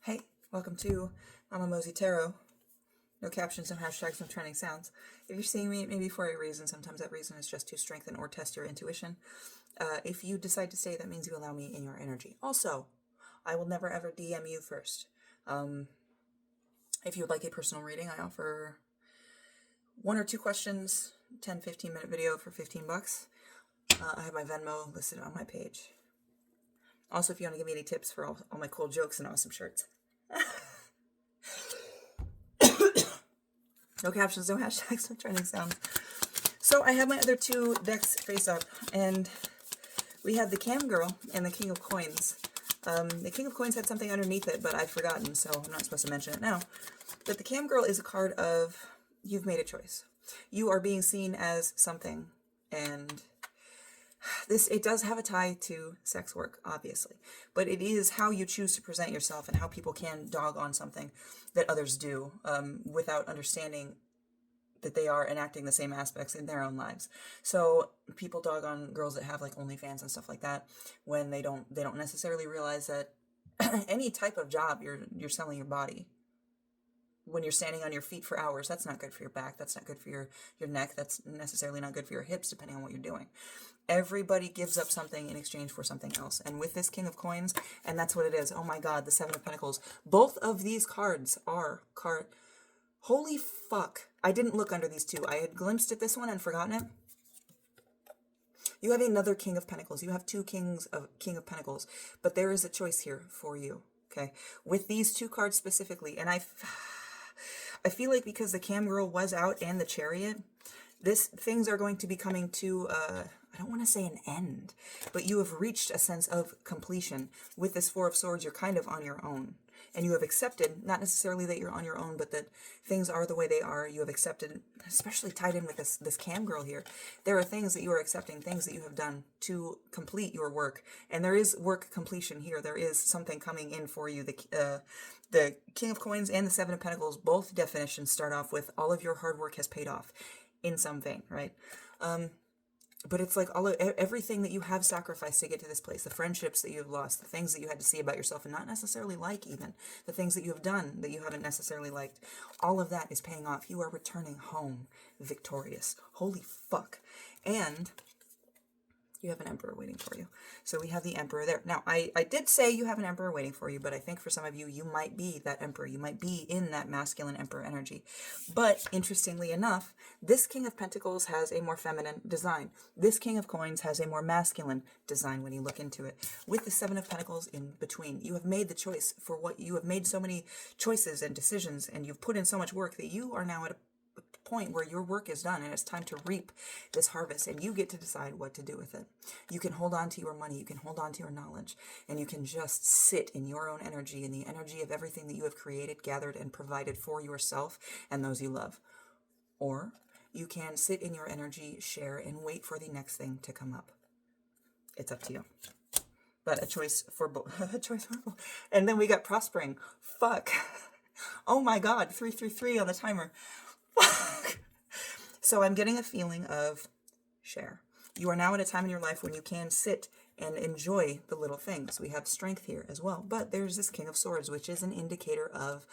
Hey, welcome to Mama Mosey Tarot. No captions, no hashtags, no trending sounds. If you're seeing me, it may be for a reason. Sometimes that reason is just to strengthen or test your intuition. If you decide to stay, that means you allow me in your energy. Also, I will never ever DM you first. If you would like a personal reading, I offer 1 or 2 questions, 10-15 minute video for $15. I have my Venmo listed on my page. Also, if you want to give me any tips for all my cool jokes and awesome shirts. No captions, no hashtags, no trending sounds. So I have my other 2 decks face up, and we have the Cam Girl and the King of Coins. The King of Coins had something underneath it, but I've forgotten, so I'm not supposed to mention it now. But the Cam Girl is a card of, you've made a choice. You are being seen as something, and it does have a tie to sex work, obviously, but it is how you choose to present yourself and how people can dog on something that others do without understanding that they are enacting the same aspects in their own lives. So people dog on girls that have like OnlyFans and stuff like that when they don't necessarily realize that any type of job you're selling your body. When you're standing on your feet for hours, that's not good for your back. That's not good for your neck. That's necessarily not good for your hips, depending on what you're doing. Everybody gives up something in exchange for something else. And with this King of Coins, and that's what it is. Oh my God, the Seven of Pentacles. Both of these cards are Holy fuck. I didn't look under these 2. I had glimpsed at this one and forgotten it. You have another King of Pentacles. You have 2 King of Pentacles. But there is a choice here for you. Okay. With these 2 cards specifically, and I feel like because the Cam Girl was out and the Chariot, things are going to be coming to, I don't want to say an end, but you have reached a sense of completion. With this 4 of Swords, you're kind of on your own. And you have accepted, not necessarily that you're on your own, but that things are the way they are. You have accepted, especially tied in with this Cam Girl here. There are things that you are accepting, things that you have done to complete your work. And there is work completion here. There is something coming in for you. The King of Coins and the Seven of Pentacles, both definitions start off with all of your hard work has paid off in some vein, right? But it's like everything that you have sacrificed to get to this place, the friendships that you have lost, the things that you had to see about yourself and not necessarily like even, the things that you have done that you haven't necessarily liked, all of that is paying off. You are returning home victorious. Holy fuck. And you have an Emperor waiting for you. So we have the Emperor there. Now, I did say you have an Emperor waiting for you, but I think for some of you, you might be that Emperor. You might be in that masculine Emperor energy. But interestingly enough, this King of Pentacles has a more feminine design. This King of Coins has a more masculine design when you look into it. With the Seven of Pentacles in between, you have made the choice for what you have made so many choices and decisions, and you've put in so much work that you are now at a point where your work is done and it's time to reap this harvest, and you get to decide what to do with it. You can hold on to your money, you can hold on to your knowledge, and you can just sit in your own energy, in the energy of everything that you have created, gathered, and provided for yourself and those you love. Or you can sit in your energy, share, and wait for the next thing to come up. It's up to you. But a choice for both. A choice for both. And then we got prospering. Fuck. Oh my God. 333 on the timer. Fuck. So I'm getting a feeling of share. You are now at a time in your life when you can sit and enjoy the little things. We have strength here as well. But there's this King of Swords, which is an indicator of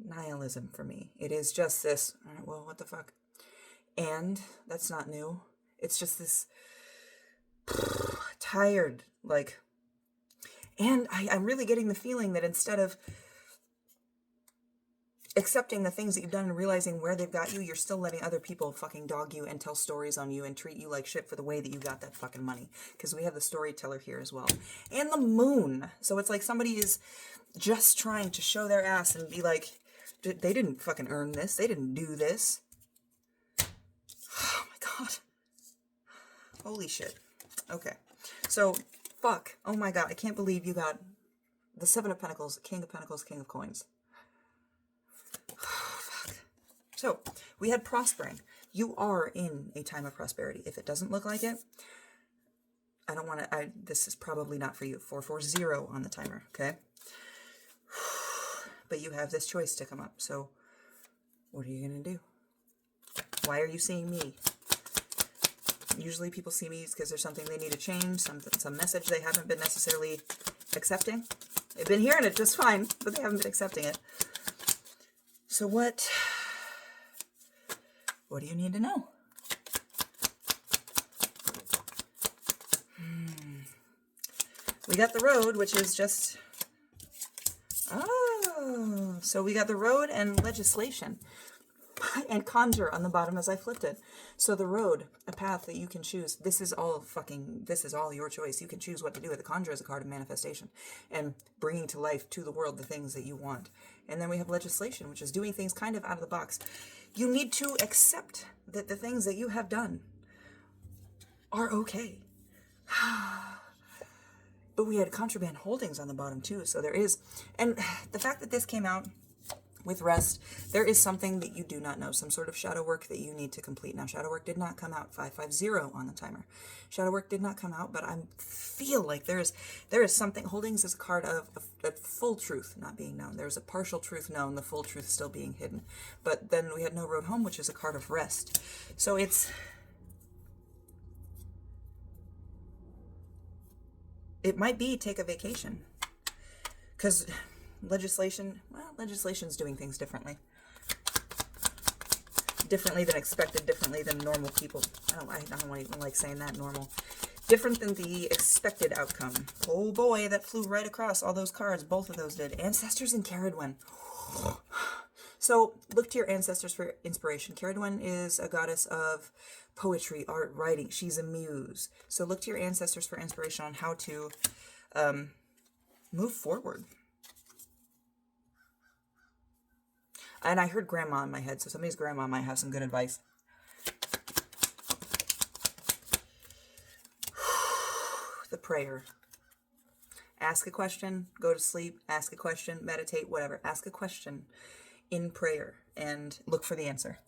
nihilism for me. It is just this, all right, well, what the fuck? And that's not new. It's just this tired, like, and I'm really getting the feeling that instead of accepting the things that you've done and realizing where they've got you, you're still letting other people fucking dog you and tell stories on you and treat you like shit for the way that you got that fucking money. Because we have the storyteller here as well. And the Moon. So it's like somebody is just trying to show their ass and be like, they didn't fucking earn this. They didn't do this. Oh my God. Holy shit. Okay. So, fuck. Oh my God. I can't believe you got the Seven of Pentacles, King of Pentacles, King of Coins. Fuck. So, we had prospering. You are in a time of prosperity. If it doesn't look like it, I don't want to, this is probably not for you. 440 on the timer, okay? But you have this choice to come up. So, what are you going to do? Why are you seeing me? Usually people see me because there's something they need to change, some message they haven't been necessarily accepting. They've been hearing it just fine, but they haven't been accepting it. So what do you need to know? We got the Road, which is just... Oh, so we got the Road and Legislation. And Conjure on the bottom as I flipped it. So the Road, a path that you can choose. This is all your choice. You can choose what to do with the Conjure as a card of manifestation and bringing to life to the world the things that you want. And then we have Legislation, which is doing things kind of out of the box. You need to accept that the things that you have done are okay. But we had Contraband Holdings on the bottom too. So there is, and the fact that this came out with Rest, there is something that you do not know, some sort of shadow work that you need to complete. Now, shadow work did not come out, 550 on the timer. Shadow work did not come out, but I feel like there is something. Holdings is a card of a full truth not being known. There's a partial truth known, the full truth still being hidden. But then we had No Road Home, which is a card of rest. So it might be take a vacation, because legislation's doing things differently than expected, differently than normal people. I don't even like saying that, normal. Different than the expected outcome. Oh boy, that flew right across all those cards. Both of those did. Ancestors and Caradwen. So look to your ancestors for inspiration. Caradwen is a goddess of poetry, art, writing. She's a muse. So look to your ancestors for inspiration on how to move forward. And I heard grandma in my head, so somebody's grandma might have some good advice. The prayer. Ask a question, go to sleep, ask a question, meditate, whatever. Ask a question in prayer and look for the answer.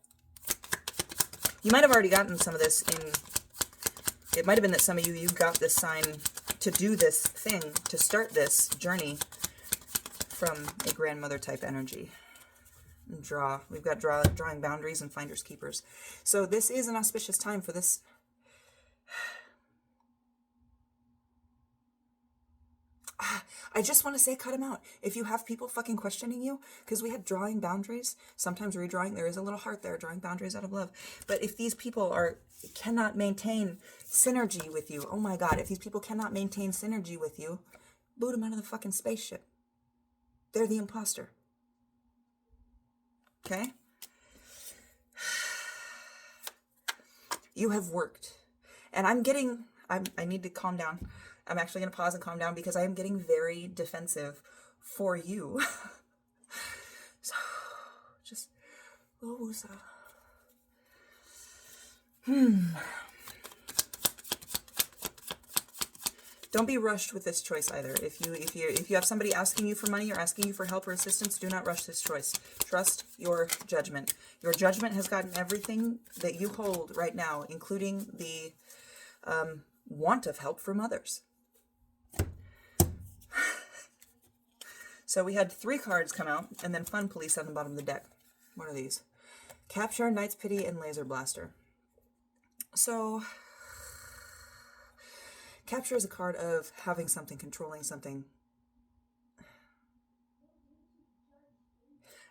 You might have already gotten some of this it might have been that some of you got this sign to do this thing, to start this journey from a grandmother type energy. Draw. We've got drawing boundaries and finders keepers. So this is an auspicious time for this. I just want to say, cut them out. If you have people fucking questioning you, because we had drawing boundaries, sometimes redrawing, there is a little heart there, drawing boundaries out of love. But if these people cannot maintain synergy with you, oh my God, if these people cannot maintain synergy with you, boot them out of the fucking spaceship. They're the imposter. Okay? You have worked. And I need to calm down. I'm actually going to pause and calm down because I am getting very defensive for you. So, just, Don't be rushed with this choice either. If you have somebody asking you for money or asking you for help or assistance, do not rush this choice. Trust your judgment. Your judgment has gotten everything that you hold right now, including the want of help from others. So we had 3 cards come out, and then Fun Police on the bottom of the deck. What are these? Capture, Knight's Pity, and Laser Blaster. So, Capture is a card of having something, controlling something.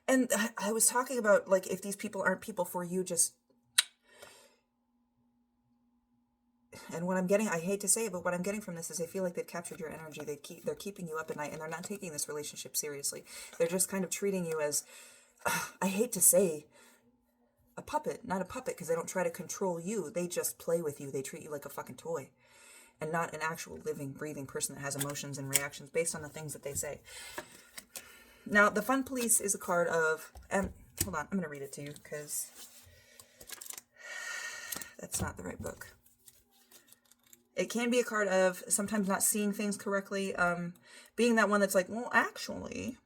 And I was talking about, like, if these people aren't people for you, just... And what I'm getting, I hate to say it, but what I'm getting from this is I feel like they've captured your energy. They're keeping you up at night, and they're not taking this relationship seriously. They're just kind of treating you as, I hate to say, a puppet. Not a puppet, because they don't try to control you. They just play with you. They treat you like a fucking toy. And not an actual living, breathing person that has emotions and reactions based on the things that they say. Now, the Fun Police is a card of, and hold on, I'm going to read it to you, because that's not the right book. It can be a card of sometimes not seeing things correctly, being that one that's like, well, actually,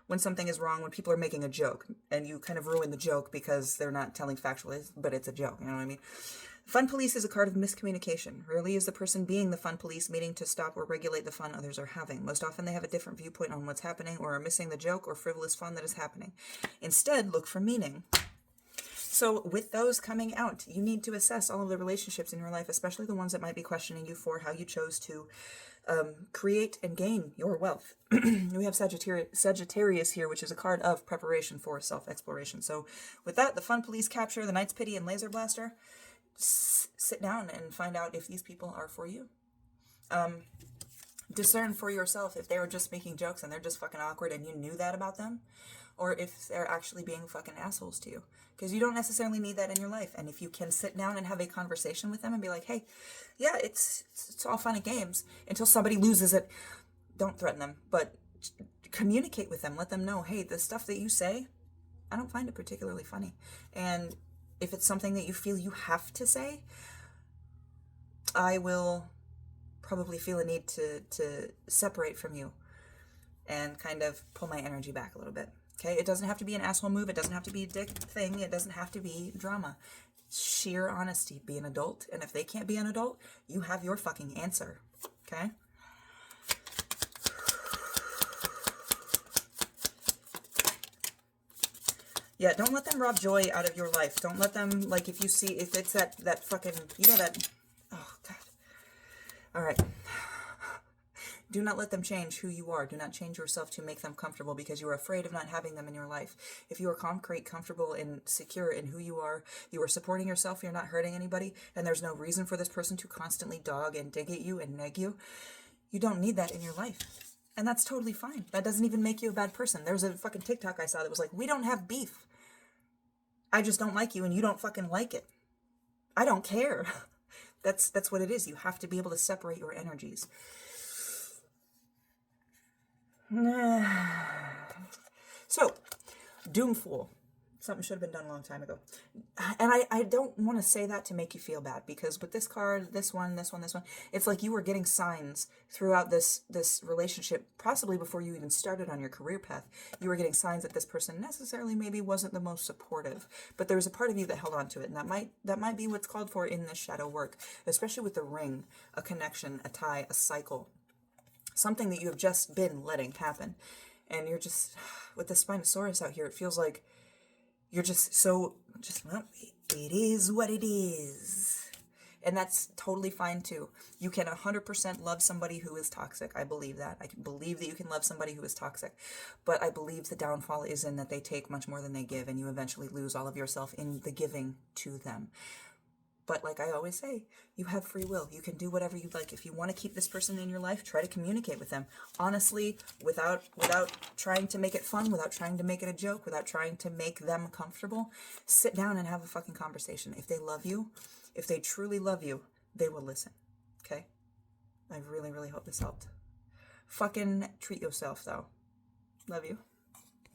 when something is wrong, when people are making a joke, and you kind of ruin the joke because they're not telling factually, but it's a joke, you know what I mean? Fun Police is a card of miscommunication. Rarely is the person being the fun police meaning to stop or regulate the fun others are having. Most often they have a different viewpoint on what's happening or are missing the joke or frivolous fun that is happening. Instead, look for meaning. So with those coming out, you need to assess all of the relationships in your life, especially the ones that might be questioning you for how you chose to create and gain your wealth. We have Sagittarius here, which is a card of preparation for self-exploration. So with that, the Fun Police Capture, the Knight's Pity, and Laser Blaster, sit down and find out if these people are for you. Discern for yourself if they were just making jokes and they're just fucking awkward and you knew that about them, or if they're actually being fucking assholes to you. Because you don't necessarily need that in your life. And if you can sit down and have a conversation with them and be like, hey, yeah, it's all fun and games until somebody loses it. Don't threaten them, but communicate with them. Let them know, hey, the stuff that you say, I don't find it particularly funny. And if it's something that you feel you have to say, I will probably feel a need to separate from you and kind of pull my energy back a little bit. Okay, it doesn't have to be an asshole move. It doesn't have to be a dick thing. It doesn't have to be drama. Sheer honesty. Be an adult. And if they can't be an adult, you have your fucking answer. Okay? Yeah, don't let them rob joy out of your life. Don't let them, like, if it's that fucking, you know that, oh, God. All right. Do not let them change who you are. Do not change yourself to make them comfortable because you are afraid of not having them in your life. If you are concrete, comfortable, and secure in who you are supporting yourself, you're not hurting anybody, and there's no reason for this person to constantly dog and dig at you and neg you, you don't need that in your life. And that's totally fine. That doesn't even make you a bad person. There's a fucking TikTok I saw that was like, we don't have beef. I just don't like you and you don't fucking like it. I don't care. That's what it is. You have to be able to separate your energies. So, Doomfool. Something should have been done a long time ago. And I don't want to say that to make you feel bad, because with this card, this one, it's like you were getting signs throughout this relationship, possibly before you even started on your career path. You were getting signs that this person necessarily maybe wasn't the most supportive, but there was a part of you that held on to it, and that might be what's called for in this shadow work, especially with the ring, a connection, a tie, a cycle, something that you have just been letting happen. And you're just, with the Spinosaurus out here, it feels like you're well, it is what it is. And that's totally fine too. You can 100% love somebody who is toxic. I believe that. I believe that you can love somebody who is toxic. But I believe the downfall is in that they take much more than they give, and you eventually lose all of yourself in the giving to them. But like I always say, you have free will. You can do whatever you'd like. If you want to keep this person in your life, try to communicate with them. Honestly, without trying to make it fun, without trying to make it a joke, without trying to make them comfortable, sit down and have a fucking conversation. If they love you, if they truly love you, they will listen. Okay? I really, really hope this helped. Fucking treat yourself, though. Love you.